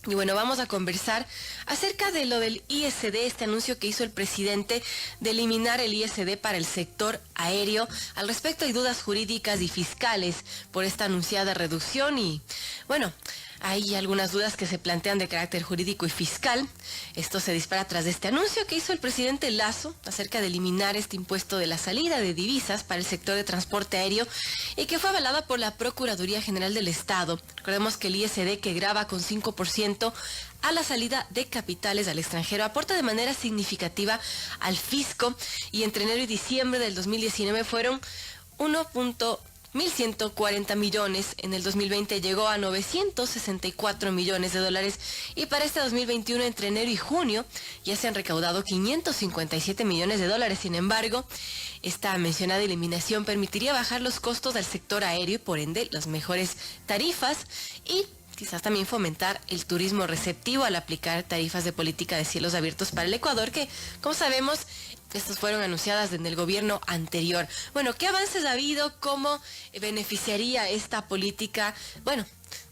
Y bueno, vamos a conversar acerca de lo del ISD, este anuncio que hizo el presidente de eliminar el ISD para el sector aéreo. Al respecto hay dudas jurídicas y fiscales por esta anunciada reducción y bueno, hay algunas dudas que se plantean de carácter jurídico y fiscal. Esto se dispara tras de este anuncio que hizo el presidente Lasso acerca de eliminar este impuesto de la salida de divisas para el sector de transporte aéreo y que fue avalada por la Procuraduría General del Estado. Recordemos que el ISD, que grava con 5% a la salida de capitales al extranjero, aporta de manera significativa al fisco y entre enero y diciembre del 2019 fueron 1.140 millones, en el 2020 llegó a 964 millones de dólares y para este 2021 entre enero y junio ya se han recaudado 557 millones de dólares. Sin embargo, esta mencionada eliminación permitiría bajar los costos del sector aéreo y por ende las mejores tarifas y quizás también fomentar el turismo receptivo al aplicar tarifas de política de cielos abiertos para el Ecuador, que, como sabemos, estas fueron anunciadas en el gobierno anterior. Bueno, ¿qué avances ha habido? ¿Cómo beneficiaría esta política? Bueno,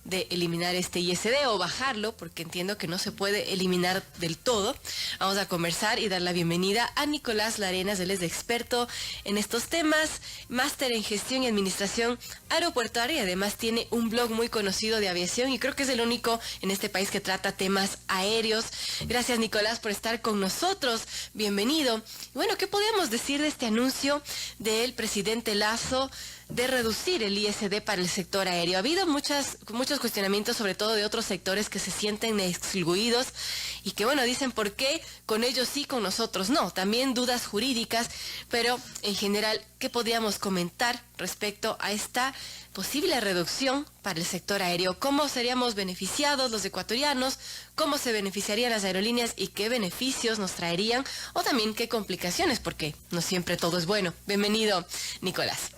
de eliminar este ISD o bajarlo, porque entiendo que no se puede eliminar del todo. Vamos a conversar y dar la bienvenida a Nicolás Larenas. Él es experto en estos temas, máster en gestión y administración aeroportuaria y además tiene un blog muy conocido de aviación y creo que es el único en este país que trata temas aéreos. Gracias, Nicolás, por estar con nosotros. Bienvenido. Y bueno, ¿qué podemos decir de este anuncio del presidente Lasso de reducir el ISD para el sector aéreo? Ha habido muchos cuestionamientos, sobre todo de otros sectores que se sienten excluidos y que, bueno, dicen por qué con ellos sí, con nosotros no. También dudas jurídicas, pero en general, ¿qué podríamos comentar respecto a esta posible reducción para el sector aéreo? ¿Cómo seríamos beneficiados los ecuatorianos? ¿Cómo se beneficiarían las aerolíneas y qué beneficios nos traerían? O también qué complicaciones, porque no siempre todo es bueno. Bienvenido, Nicolás.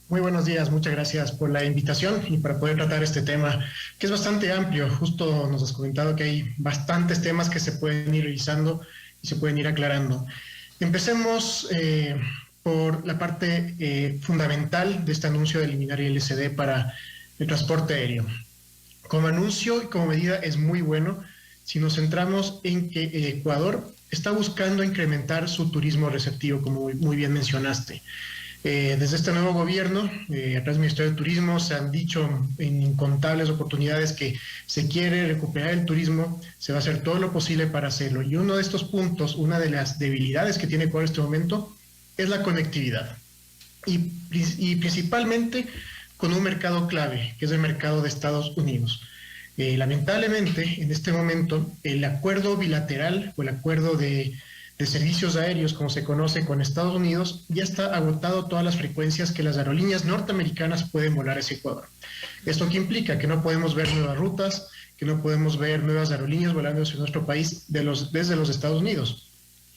Muy buenos días, muchas gracias por la invitación y para poder tratar este tema, que es bastante amplio. Justo nos has comentado que hay bastantes temas que se pueden ir revisando y se pueden ir aclarando. Empecemos por la parte fundamental de este anuncio de eliminar el ISD para el transporte aéreo. Como anuncio y como medida es muy bueno si nos centramos en que Ecuador está buscando incrementar su turismo receptivo, como muy bien mencionaste. Desde este nuevo gobierno, a través del Ministerio de Turismo, se han dicho en incontables oportunidades que se quiere recuperar el turismo, se va a hacer todo lo posible para hacerlo. Y uno de estos puntos, una de las debilidades que tiene Ecuador en este momento, es la conectividad. Y principalmente con un mercado clave, que es el mercado de Estados Unidos. Lamentablemente, en este momento, el acuerdo bilateral o el acuerdo de servicios aéreos, como se conoce, con Estados Unidos, ya está agotado todas las frecuencias que las aerolíneas norteamericanas pueden volar hacia Ecuador. ¿Esto qué implica? Que no podemos ver nuevas rutas, que no podemos ver nuevas aerolíneas volando hacia nuestro país desde los Estados Unidos.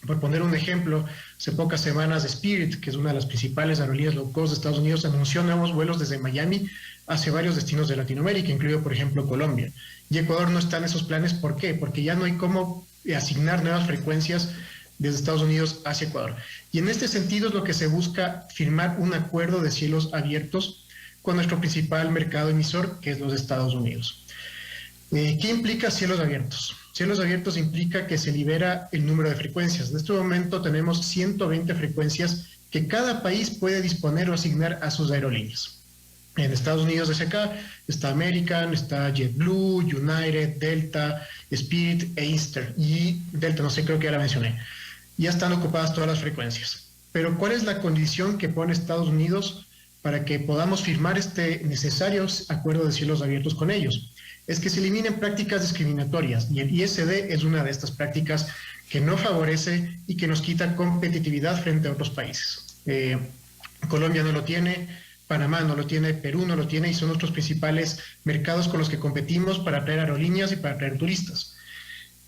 Por poner un ejemplo, hace pocas semanas Spirit, que es una de las principales aerolíneas low cost de Estados Unidos, anunció nuevos vuelos desde Miami hacia varios destinos de Latinoamérica, incluido, por ejemplo, Colombia. Y Ecuador no está en esos planes. ¿Por qué? Porque ya no hay cómo asignar nuevas frecuencias desde Estados Unidos hacia Ecuador. Y en este sentido es lo que se busca, firmar un acuerdo de cielos abiertos con nuestro principal mercado emisor, que es los Estados Unidos. ¿Qué implica cielos abiertos? Cielos abiertos implica que se libera el número de frecuencias. En este momento tenemos 120 frecuencias que cada país puede disponer o asignar a sus aerolíneas. En Estados Unidos desde acá está American, está JetBlue, United, Delta, Spirit e Eastern. Y Delta, no sé, creo que ya la mencioné. Ya están ocupadas todas las frecuencias. Pero ¿cuál es la condición que pone Estados Unidos para que podamos firmar este necesario acuerdo de cielos abiertos con ellos? Es que se eliminen prácticas discriminatorias y el ISD es una de estas prácticas que no favorece y que nos quita competitividad frente a otros países. Colombia no lo tiene, Panamá no lo tiene, Perú no lo tiene y son nuestros principales mercados con los que competimos para atraer aerolíneas y para atraer turistas.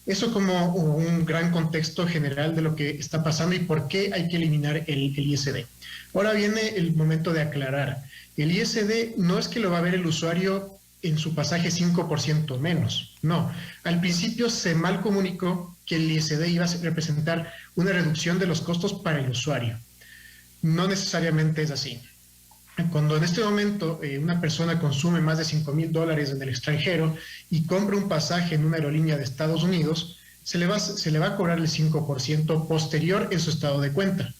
Eso como un gran contexto general de lo que está pasando y por qué hay que eliminar el ISD. Ahora viene el momento de aclarar. El ISD no es que lo va a ver el usuario en su pasaje 5% menos. No, al principio se mal comunicó que el ISD iba a representar una reducción de los costos para el usuario. No necesariamente es así. Cuando en este momento una persona consume más de $5,000 en el extranjero y compra un pasaje en una aerolínea de Estados Unidos, se le va a cobrar el 5% posterior en su estado de cuenta.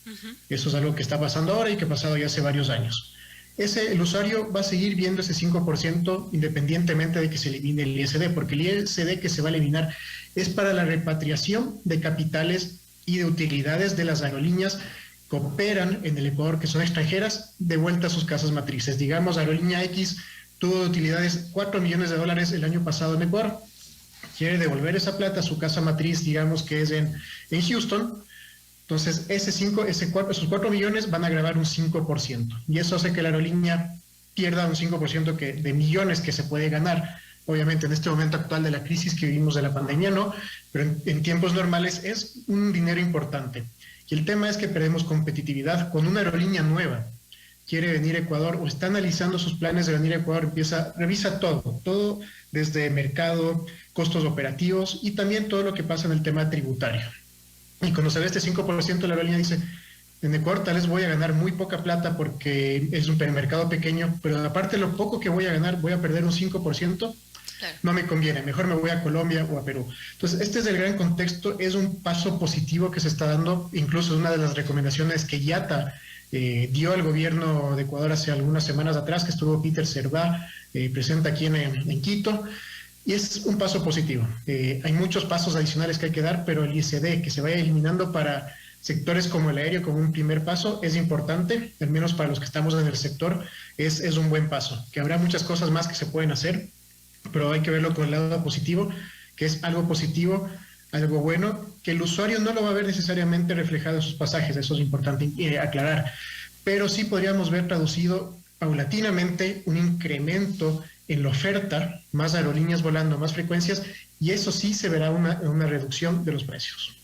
Eso es algo que está pasando ahora y que ha pasado ya hace varios años. El usuario va a seguir viendo ese 5% independientemente de que se elimine el ISD, porque el ISD que se va a eliminar es para la repatriación de capitales y de utilidades de las aerolíneas que operan en el Ecuador, que son extranjeras, de vuelta a sus casas matrices. Digamos, Aerolínea X tuvo utilidades $4 millones el año pasado en Ecuador, quiere devolver esa plata a su casa matriz, digamos que es en Houston. Entonces, esos 4 millones van a grabar un 5%. Y eso hace que la aerolínea pierda un 5% de millones que se puede ganar. Obviamente, en este momento actual de la crisis que vivimos de la pandemia, no, pero en tiempos normales es un dinero importante. Y el tema es que perdemos competitividad con una aerolínea nueva. Quiere venir a Ecuador o está analizando sus planes de venir a Ecuador, revisa todo desde mercado, costos operativos y también todo lo que pasa en el tema tributario. Y cuando se ve este 5%, la aerolínea dice, en Ecuador tal vez voy a ganar muy poca plata porque es un mercado pequeño, pero aparte de lo poco que voy a ganar, voy a perder un 5%, claro. No me conviene, mejor me voy a Colombia o a Perú. Entonces, este es el gran contexto, es un paso positivo que se está dando, incluso es una de las recomendaciones que IATA dio al gobierno de Ecuador hace algunas semanas atrás, que estuvo Peter Servá presente aquí en Quito. Y es un paso positivo. Hay muchos pasos adicionales que hay que dar, pero el ISD que se vaya eliminando para sectores como el aéreo como un primer paso es importante, al menos para los que estamos en el sector, es un buen paso. Que habrá muchas cosas más que se pueden hacer, pero hay que verlo con el lado positivo, que es algo positivo, algo bueno, que el usuario no lo va a ver necesariamente reflejado en sus pasajes, eso es importante aclarar, pero sí podríamos ver traducido paulatinamente un incremento en la oferta, más aerolíneas volando, más frecuencias, y eso sí se verá una reducción de los precios.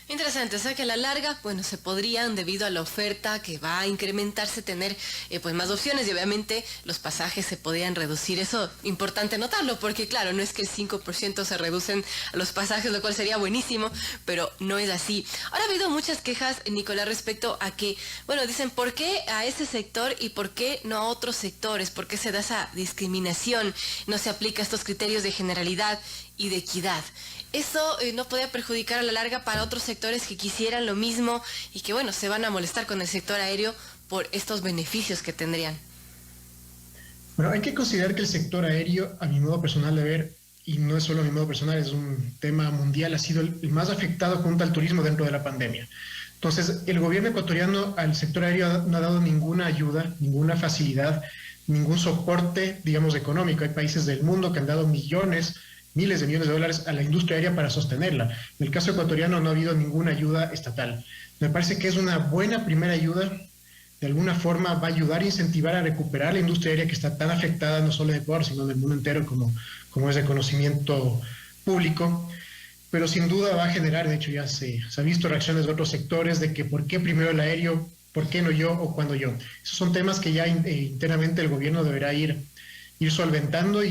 Interesante, o sea que a la larga, bueno, se podrían, debido a la oferta que va a incrementarse, tener pues más opciones y obviamente los pasajes se podrían reducir. Eso importante notarlo porque claro, no es que el 5% se reducen a los pasajes, lo cual sería buenísimo, pero no es así. Ahora ha habido muchas quejas, Nicolás, respecto a que, bueno, dicen, ¿por qué a ese sector y por qué no a otros sectores? ¿Por qué se da esa discriminación? No se aplica estos criterios de generalidad y de equidad. Eso no podría perjudicar a la larga para otros sectores que quisieran lo mismo y que, bueno, se van a molestar con el sector aéreo por estos beneficios que tendrían. Bueno, hay que considerar que el sector aéreo, a mi modo personal de ver, y no es solo a mi modo personal, es un tema mundial, ha sido el más afectado junto al turismo dentro de la pandemia. Entonces, el gobierno ecuatoriano al sector aéreo no ha dado ninguna ayuda, ninguna facilidad, ningún soporte, digamos, económico. Hay países del mundo que han dado miles de millones de dólares a la industria aérea para sostenerla. En el caso ecuatoriano no ha habido ninguna ayuda estatal. Me parece que es una buena primera ayuda. De alguna forma va a ayudar a incentivar a recuperar la industria aérea que está tan afectada no solo de Ecuador, sino del mundo entero, como es de conocimiento público. Pero sin duda va a generar, de hecho ya se ha visto reacciones de otros sectores de que por qué primero el aéreo, por qué no yo o cuándo yo. Esos son temas que ya internamente el gobierno deberá ir solventando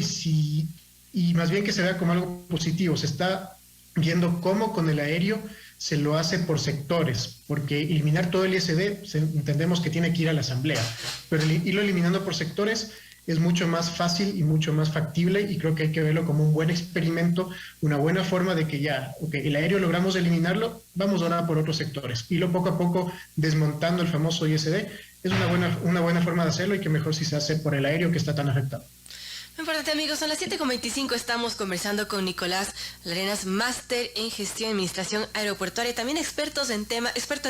y más bien que se vea como algo positivo. Se está viendo cómo con el aéreo se lo hace por sectores, porque eliminar todo el ISD entendemos que tiene que ir a la asamblea, pero irlo eliminando por sectores es mucho más fácil y mucho más factible y creo que hay que verlo como un buen experimento, una buena forma de que ya, el aéreo logramos eliminarlo, vamos ahora por otros sectores. Y lo poco a poco desmontando el famoso ISD es una buena forma de hacerlo y que mejor si se hace por el aéreo que está tan afectado. Muy importante, amigos, son las 7:25, estamos conversando con Nicolás Larenas, máster en gestión y administración aeroportuaria y también experto en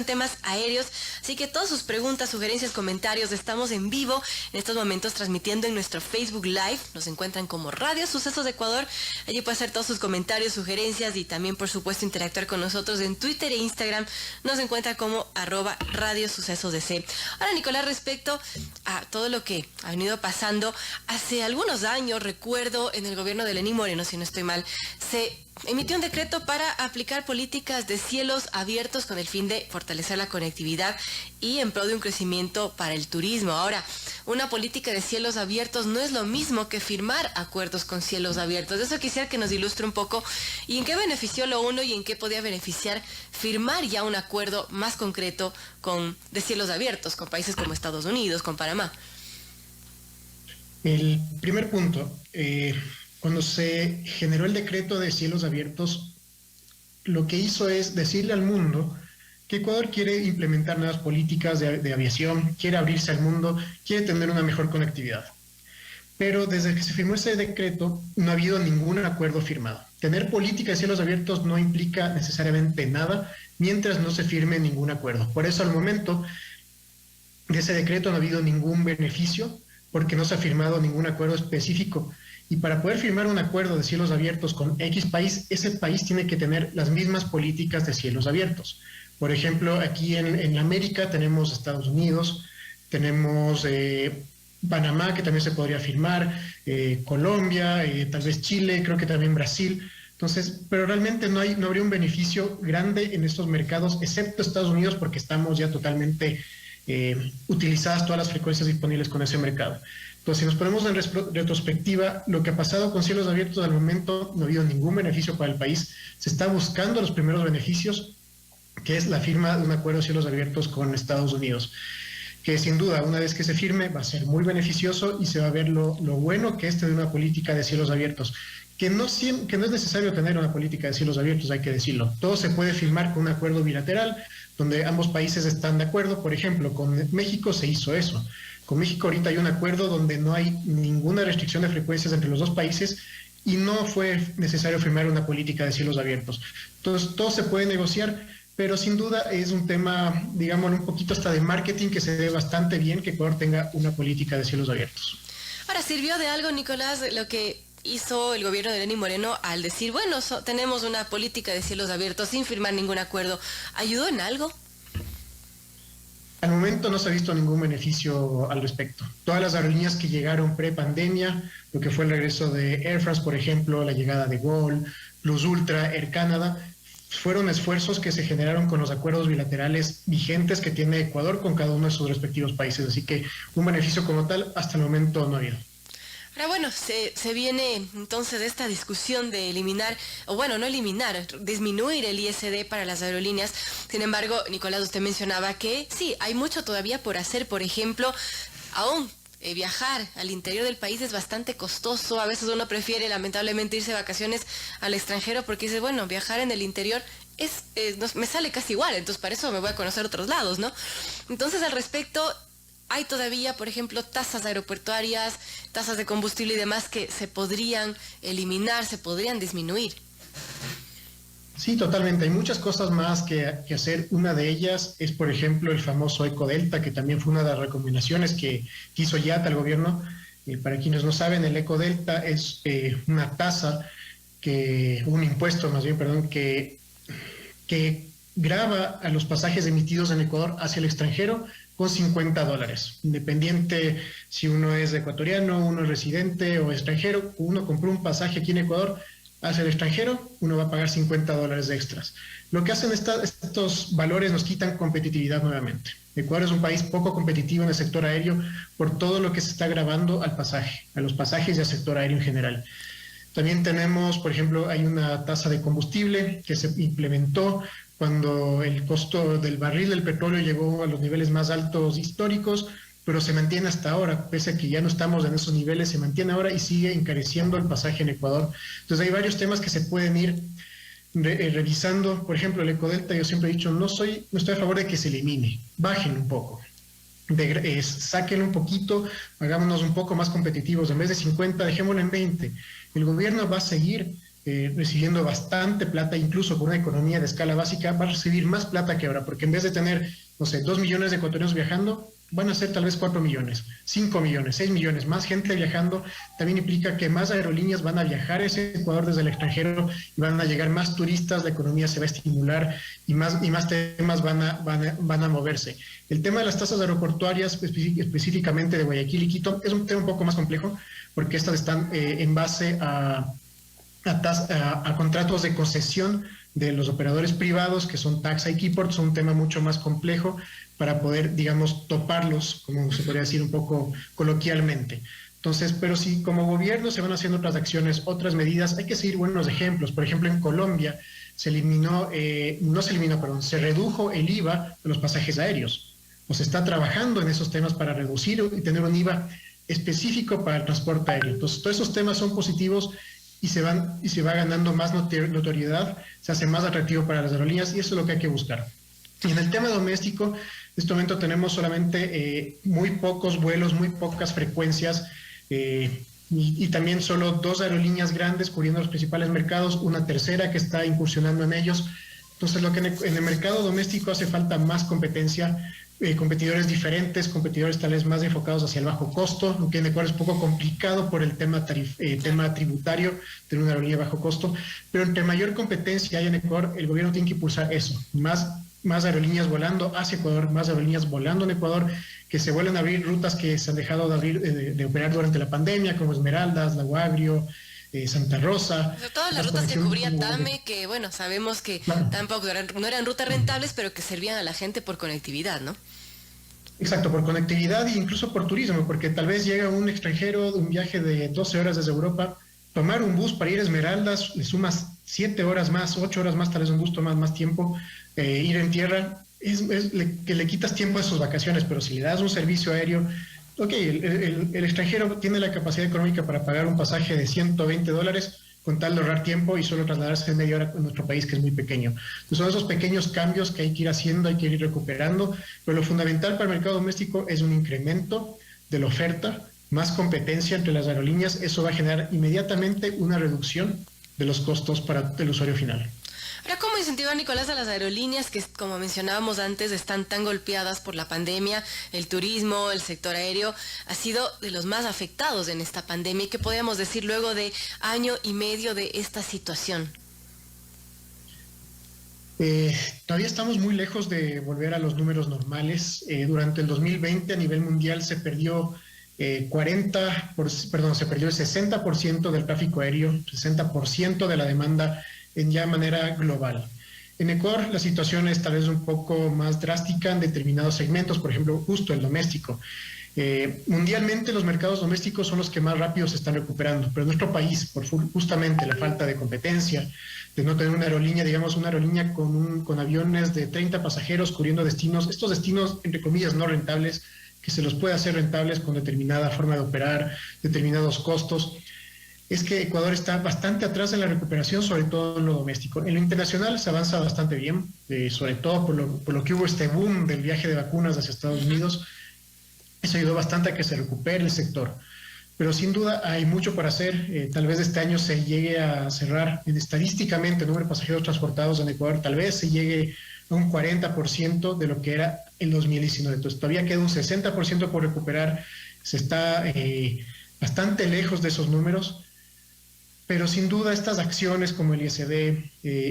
temas aéreos, así que todas sus preguntas, sugerencias, comentarios, estamos en vivo en estos momentos transmitiendo en nuestro Facebook Live, nos encuentran como Radio Sucesos de Ecuador, allí puede hacer todos sus comentarios, sugerencias y también por supuesto interactuar con nosotros en Twitter e Instagram, nos encuentra como @Radio Sucesos DC. Ahora, Nicolás, respecto a todo lo que ha venido pasando, hace algunos años, recuerdo, en el gobierno de Lenín Moreno, si no estoy mal, se emitió un decreto para aplicar políticas de cielos abiertos con el fin de fortalecer la conectividad y en pro de un crecimiento para el turismo. Ahora, una política de cielos abiertos no es lo mismo que firmar acuerdos con cielos abiertos. De eso quisiera que nos ilustre un poco y en qué benefició lo uno y en qué podía beneficiar firmar ya un acuerdo más concreto de cielos abiertos con países como Estados Unidos, con Panamá. El primer punto, cuando se generó el decreto de cielos abiertos, lo que hizo es decirle al mundo que Ecuador quiere implementar nuevas políticas de aviación, quiere abrirse al mundo, quiere tener una mejor conectividad. Pero desde que se firmó ese decreto no ha habido ningún acuerdo firmado. Tener política de cielos abiertos no implica necesariamente nada mientras no se firme ningún acuerdo. Por eso al momento de ese decreto no ha habido ningún beneficio porque no se ha firmado ningún acuerdo específico. Y para poder firmar un acuerdo de cielos abiertos con X país, ese país tiene que tener las mismas políticas de cielos abiertos. Por ejemplo, aquí en América tenemos Estados Unidos, tenemos Panamá, que también se podría firmar, Colombia, tal vez Chile, creo que también Brasil. Entonces, pero realmente no habría un beneficio grande en estos mercados, excepto Estados Unidos, porque estamos ya totalmente utilizadas todas las frecuencias disponibles con ese mercado. Entonces, si nos ponemos en retrospectiva, lo que ha pasado con cielos abiertos al momento no ha habido ningún beneficio para el país. Se está buscando los primeros beneficios, que es la firma de un acuerdo de cielos abiertos con Estados Unidos, que sin duda, una vez que se firme, va a ser muy beneficioso y se va a ver lo bueno que es tener una política de cielos abiertos. Que no es necesario tener una política de cielos abiertos, hay que decirlo. Todo se puede firmar con un acuerdo bilateral, donde ambos países están de acuerdo. Por ejemplo, con México se hizo eso. Con México ahorita hay un acuerdo donde no hay ninguna restricción de frecuencias entre los dos países y no fue necesario firmar una política de cielos abiertos. Entonces, todo se puede negociar, pero sin duda es un tema, digamos, un poquito hasta de marketing que se ve bastante bien que Ecuador tenga una política de cielos abiertos. Ahora, ¿sirvió de algo, Nicolás, lo que hizo el gobierno de Lenín Moreno al decir, bueno, tenemos una política de cielos abiertos sin firmar ningún acuerdo? ¿Ayudó en algo? Al momento no se ha visto ningún beneficio al respecto. Todas las aerolíneas que llegaron pre-pandemia, lo que fue el regreso de Air France, por ejemplo, la llegada de Gol, Plus Ultra, Air Canada, fueron esfuerzos que se generaron con los acuerdos bilaterales vigentes que tiene Ecuador con cada uno de sus respectivos países. Así que un beneficio como tal hasta el momento no ha habido. Ahora, bueno, se viene entonces esta discusión de eliminar, o bueno, no eliminar, disminuir el ISD para las aerolíneas. Sin embargo, Nicolás, usted mencionaba que sí, hay mucho todavía por hacer. Por ejemplo, aún viajar al interior del país es bastante costoso. A veces uno prefiere lamentablemente irse de vacaciones al extranjero porque dice, bueno, viajar en el interior me sale casi igual, entonces para eso me voy a conocer otros lados, ¿no? Entonces, al respecto, hay todavía, por ejemplo, tasas aeroportuarias, tasas de combustible y demás que se podrían eliminar, se podrían disminuir. Sí, totalmente. Hay muchas cosas más que hacer. Una de ellas es, por ejemplo, el famoso Ecodelta, que también fue una de las recomendaciones que hizo IATA al gobierno. Para quienes no saben, el Ecodelta es una tasa, un impuesto más bien, perdón, que grava a los pasajes emitidos en Ecuador hacia el extranjero con $50, independiente si uno es ecuatoriano, uno es residente o extranjero. Uno compró un pasaje aquí en Ecuador hacia el extranjero, uno va a pagar $50 extras. Lo que hacen estos valores nos quitan competitividad nuevamente. Ecuador es un país poco competitivo en el sector aéreo por todo lo que se está grabando al pasaje, a los pasajes y al sector aéreo en general. También tenemos, por ejemplo, hay una tasa de combustible que se implementó cuando el costo del barril del petróleo llegó a los niveles más altos históricos, pero se mantiene hasta ahora, pese a que ya no estamos en esos niveles, se mantiene ahora y sigue encareciendo el pasaje en Ecuador. Entonces hay varios temas que se pueden ir revisando. Por ejemplo, el Ecodelta, yo siempre he dicho, no estoy a favor de que se elimine, bajen un poco. Saquen un poquito, hagámonos un poco más competitivos, en vez de 50, dejémoslo en 20. El gobierno va a seguir recibiendo bastante plata, incluso con una economía de escala básica, va a recibir más plata que ahora, porque en vez de tener, no sé, 2 millones de ecuatorianos viajando, van a ser tal vez 4 millones, 5 millones, 6 millones, más gente viajando. También implica que más aerolíneas van a viajar a ese Ecuador desde el extranjero y van a llegar más turistas, la economía se va a estimular y más temas van a moverse. El tema de las tasas aeroportuarias, específicamente de Guayaquil y Quito, es un tema un poco más complejo, porque estas están en base a contratos de concesión de los operadores privados, que son Taxa y Keyport, son un tema mucho más complejo para poder, digamos, toparlos, como se podría decir un poco coloquialmente. Entonces, pero si como gobierno se van haciendo otras acciones, otras medidas, hay que seguir buenos ejemplos. Por ejemplo, en Colombia se redujo el IVA de los pasajes aéreos. O se está trabajando en esos temas para reducir y tener un IVA específico para el transporte aéreo. Entonces, todos esos temas son positivos y se va ganando más notoriedad, se hace más atractivo para las aerolíneas y eso es lo que hay que buscar. Y en el tema doméstico, en este momento tenemos solamente muy pocos vuelos, muy pocas frecuencias y también solo 2 aerolíneas grandes cubriendo los principales mercados, una tercera que está incursionando en ellos. Entonces, lo que en el mercado doméstico hace falta más competencia, competidores diferentes, competidores tal vez más enfocados hacia el bajo costo, lo que en Ecuador es un poco complicado por el tema tributario de una aerolínea de bajo costo, pero entre mayor competencia hay en Ecuador, el gobierno tiene que impulsar eso, más aerolíneas volando hacia Ecuador, más aerolíneas volando en Ecuador, que se vuelvan a abrir rutas que se han dejado de abrir, de operar durante la pandemia, como Esmeraldas, Lago Agrio, Santa Rosa. Sobre todo las rutas que cubría TAME, que bueno, sabemos que tampoco no eran rutas rentables, pero que servían a la gente por conectividad, ¿no? Exacto, por conectividad e incluso por turismo, porque tal vez llega un extranjero de un viaje de 12 horas desde Europa, tomar un bus para ir a Esmeraldas, le sumas 7 horas más, 8 horas más, tal vez un bus toma más tiempo, ir en tierra, que le quitas tiempo a sus vacaciones, pero si le das un servicio aéreo, ok, el extranjero tiene la capacidad económica para pagar un pasaje de $120 con tal de ahorrar tiempo y solo trasladarse en media hora en nuestro país, que es muy pequeño. Entonces, son esos pequeños cambios que hay que ir haciendo, hay que ir recuperando, pero lo fundamental para el mercado doméstico es un incremento de la oferta, más competencia entre las aerolíneas, eso va a generar inmediatamente una reducción de los costos para el usuario final. Ahora, ¿cómo incentivar, Nicolás, a las aerolíneas que, como mencionábamos antes, están tan golpeadas por la pandemia? El turismo, el sector aéreo, ha sido de los más afectados en esta pandemia. ¿Y qué podemos decir luego de año y medio de esta situación? Todavía estamos muy lejos de volver a los números normales. Durante el 2020 a nivel mundial se perdió se perdió el 60% del tráfico aéreo, 60% de la demanda en ya manera global. En Ecuador la situación es tal vez un poco más drástica en determinados segmentos, por ejemplo, justo el doméstico. Mundialmente los mercados domésticos son los que más rápido se están recuperando, pero en nuestro país, por justamente la falta de competencia, de no tener una aerolínea, digamos una aerolínea con aviones de 30 pasajeros cubriendo estos destinos, entre comillas, no rentables, que se los puede hacer rentables con determinada forma de operar, determinados costos, es que Ecuador está bastante atrás en la recuperación, sobre todo en lo doméstico. En lo internacional se avanza bastante bien, sobre todo por lo que hubo este boom del viaje de vacunas hacia Estados Unidos. Eso ayudó bastante a que se recupere el sector. Pero sin duda hay mucho por hacer. Tal vez este año se llegue a cerrar estadísticamente el número de pasajeros transportados en Ecuador. Tal vez se llegue a un 40% de lo que era el 2019. Entonces todavía queda un 60% por recuperar. Se está bastante lejos de esos números. Pero sin duda estas acciones como el ISD,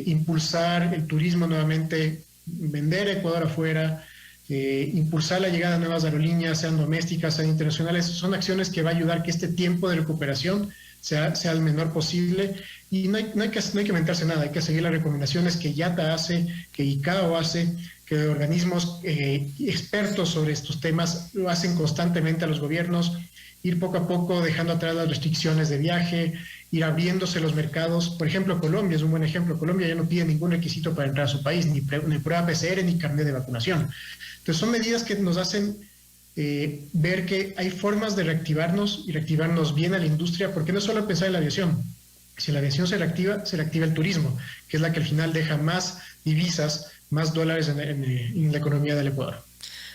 impulsar el turismo nuevamente, vender Ecuador afuera, impulsar la llegada de nuevas aerolíneas, sean domésticas, sean internacionales, son acciones que va a ayudar que este tiempo de recuperación sea el menor posible y no hay que inventarse nada, hay que seguir las recomendaciones que IATA hace, que ICAO hace, que organismos expertos sobre estos temas lo hacen constantemente a los gobiernos, ir poco a poco dejando atrás las restricciones de viaje, ir abriéndose los mercados. Por ejemplo, Colombia es un buen ejemplo. Colombia ya no pide ningún requisito para entrar a su país, ni prueba PCR, ni carnet de vacunación. Entonces son medidas que nos hacen ver que hay formas de reactivarnos y reactivarnos bien a la industria, porque no es solo pensar en la aviación. Si la aviación se reactiva el turismo, que es la que al final deja más divisas, más dólares en la economía del Ecuador.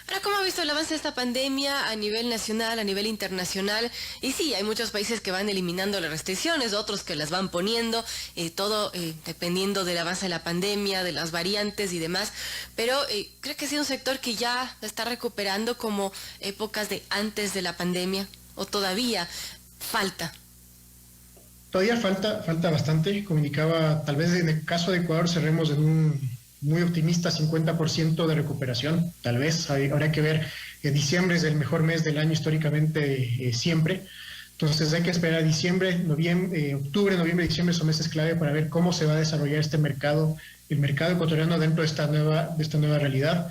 Ahora, ¿cómo ha visto el avance de esta pandemia a nivel nacional, a nivel internacional? Y sí, hay muchos países que van eliminando las restricciones, otros que las van poniendo, todo dependiendo del avance de la pandemia, de las variantes y demás. Pero ¿cree que ha sido un sector que ya está recuperando como épocas de antes de la pandemia? ¿O todavía falta? Todavía falta bastante. Comunicaba, tal vez en el caso de Ecuador cerremos en un muy optimista, 50% de recuperación, tal vez, habrá que ver, diciembre es el mejor mes del año históricamente siempre, entonces hay que esperar a diciembre, octubre, noviembre, diciembre son meses clave para ver cómo se va a desarrollar este mercado, el mercado ecuatoriano dentro de esta nueva realidad,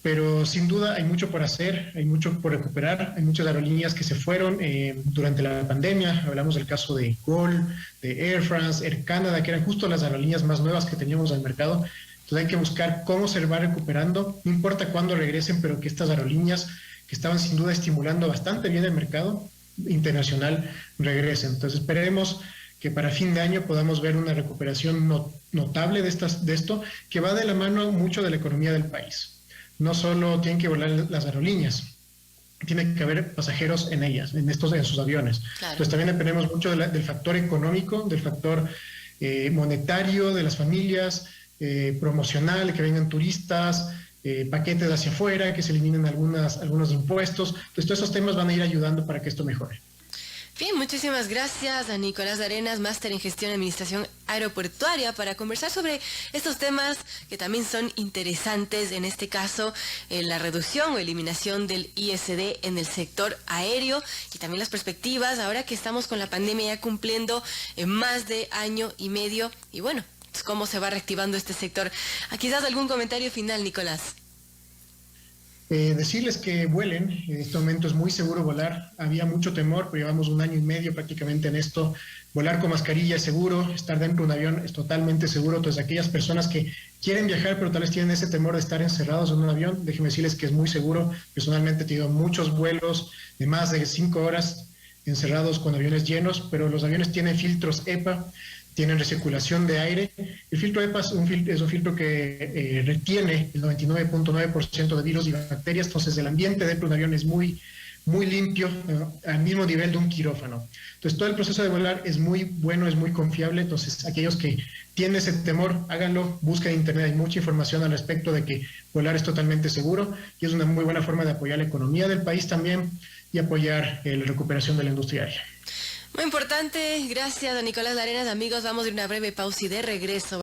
pero sin duda hay mucho por hacer, hay mucho por recuperar, hay muchas aerolíneas que se fueron durante la pandemia, hablamos del caso de Gol, de Air France, Air Canada, que eran justo las aerolíneas más nuevas que teníamos en el mercado. Entonces hay que buscar cómo se va recuperando, no importa cuándo regresen, pero que estas aerolíneas que estaban sin duda estimulando bastante bien el mercado, internacional regresen. Entonces esperemos que para fin de año podamos ver una recuperación notable de esto, que va de la mano mucho de la economía del país. No solo tienen que volar las aerolíneas, tiene que haber pasajeros en ellas, en sus aviones. Claro. Entonces también dependemos mucho del factor económico, del factor monetario de las familias, promocional, que vengan turistas, paquetes hacia afuera, que se eliminen algunos impuestos. Entonces todos esos temas van a ir ayudando para que esto mejore. Bien, muchísimas gracias a Nicolás Arenas, máster en gestión y administración aeroportuaria, para conversar sobre estos temas que también son interesantes, en este caso la reducción o eliminación del ISD en el sector aéreo y también las perspectivas ahora que estamos con la pandemia ya cumpliendo más de año y medio y bueno, cómo se va reactivando este sector. Quizás algún comentario final, Nicolás. Decirles que vuelen, en este momento es muy seguro volar, había mucho temor, pero llevamos un año y medio prácticamente en esto, volar con mascarilla es seguro, estar dentro de un avión es totalmente seguro, entonces aquellas personas que quieren viajar pero tal vez tienen ese temor de estar encerrados en un avión, déjenme decirles que es muy seguro, personalmente he tenido muchos vuelos de más de 5 horas encerrados con aviones llenos, pero los aviones tienen filtros EPA, tienen recirculación de aire. El filtro EPA es un filtro que retiene el 99.9% de virus y bacterias, entonces el ambiente dentro de un avión es muy limpio, al mismo nivel de un quirófano. Entonces todo el proceso de volar es muy bueno, es muy confiable, entonces aquellos que tienen ese temor, háganlo, busquen en internet, hay mucha información al respecto de que volar es totalmente seguro y es una muy buena forma de apoyar la economía del país también y apoyar la recuperación de la industria aérea. Muy importante, gracias a Nicolás Arenas. Amigos, vamos a ir a una breve pausa y de regreso.